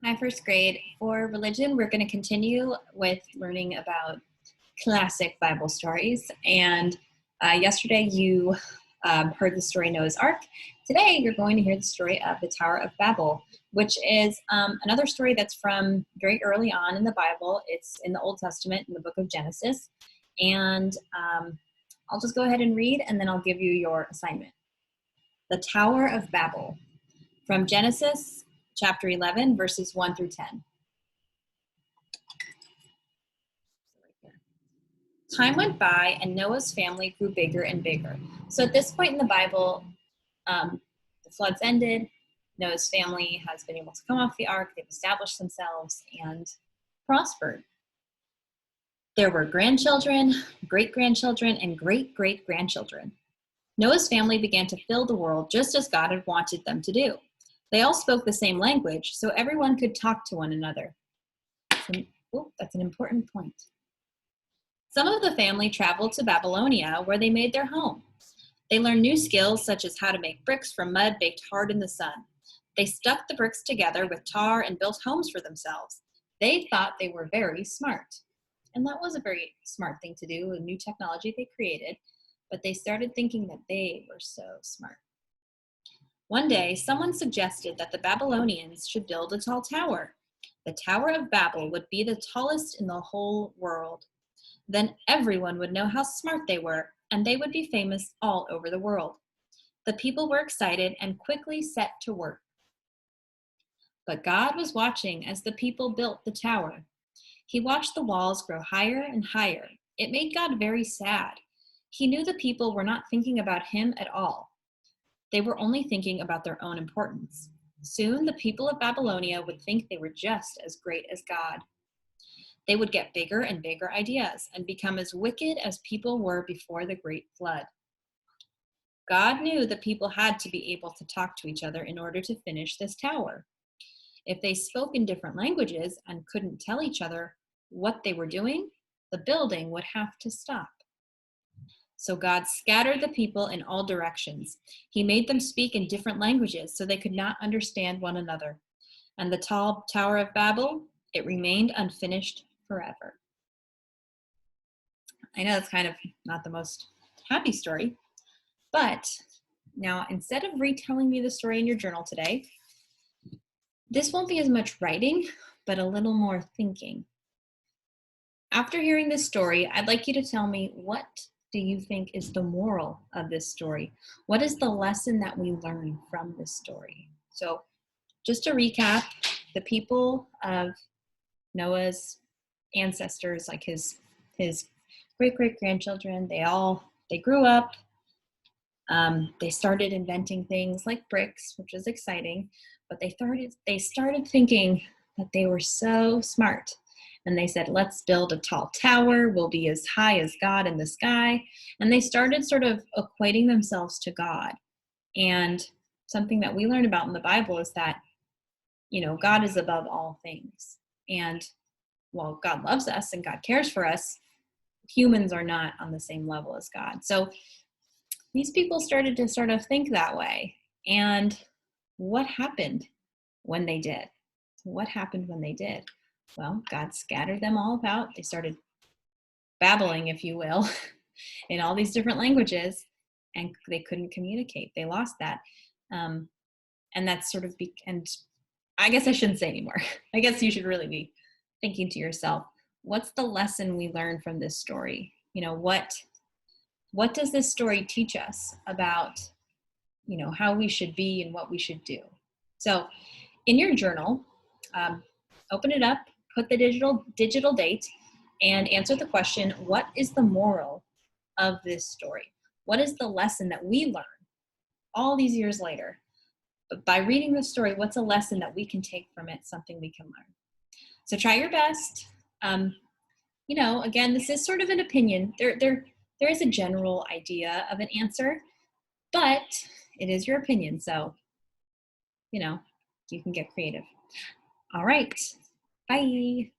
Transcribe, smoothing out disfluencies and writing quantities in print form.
Hi, first grade. For religion, we're going to continue with learning about classic Bible stories. And yesterday you heard the story Noah's Ark. Today you're going to hear the story of the Tower of Babel, which is another story that's from very early on in the Bible. It's in the Old Testament, in the book of Genesis. And I'll just go ahead and read, and then I'll give you your assignment. The Tower of Babel, from Genesis chapter 11, verses 1 through 10. Time went by, and Noah's family grew bigger and bigger. So at this point in the Bible, the floods ended. Noah's family has been able to come off the ark. They've established themselves and prospered. There were grandchildren, great-grandchildren, and great-great-grandchildren. Noah's family began to fill the world just as God had wanted them to do. They all spoke the same language, so everyone could talk to one another. That's an important point. Some of the family traveled to Babylonia, where they made their home. They learned new skills such as how to make bricks from mud baked hard in the sun. They stuck the bricks together with tar and built homes for themselves. They thought they were very smart. And that was a very smart thing to do, a new technology they created, but they started thinking that they were so smart. One day, someone suggested that the Babylonians should build a tall tower. The Tower of Babel would be the tallest in the whole world. Then everyone would know how smart they were, and they would be famous all over the world. The people were excited and quickly set to work. But God was watching as the people built the tower. He watched the walls grow higher and higher. It made God very sad. He knew the people were not thinking about him at all. They were only thinking about their own importance. Soon the people of Babylonia would think they were just as great as God. They would get bigger and bigger ideas and become as wicked as people were before the great flood. God knew that people had to be able to talk to each other in order to finish this tower. If they spoke in different languages and couldn't tell each other what they were doing, the building would have to stop. So God scattered the people in all directions. He made them speak in different languages so they could not understand one another. And the tall Tower of Babel, it remained unfinished forever. I know that's kind of not the most happy story, but now instead of retelling me the story in your journal today, this won't be as much writing, but a little more thinking. After hearing this story, I'd like you to tell me, what do you think is the moral of this story? What is the lesson that we learn from this story? So just to recap, the people of Noah's ancestors, like his great-great-grandchildren, they grew up. They started inventing things like bricks, which is exciting, but they started thinking that they were so smart. And they said, let's build a tall tower. We'll be as high as God in the sky. And they started sort of equating themselves to God. And something that we learn about in the Bible is that, God is above all things. And while God loves us and God cares for us, humans are not on the same level as God. So these people started to sort of think that way. And what happened when they did? What happened when they did? Well, God scattered them all about. They started babbling, if you will, in all these different languages, and they couldn't communicate. They lost that. And that's sort of, and I guess I shouldn't say anymore. I guess you should really be thinking to yourself, what's the lesson we learn from this story? What does this story teach us about, how we should be and what we should do? So in your journal, open it up, put the digital date, and answer the question, what is the moral of this story? What is the lesson that we learn all these years later? But by reading the story, what's a lesson that we can take from it, something we can learn? So try your best. Again, this is sort of an opinion. There is a general idea of an answer, but it is your opinion. So, you can get creative. All right. Bye.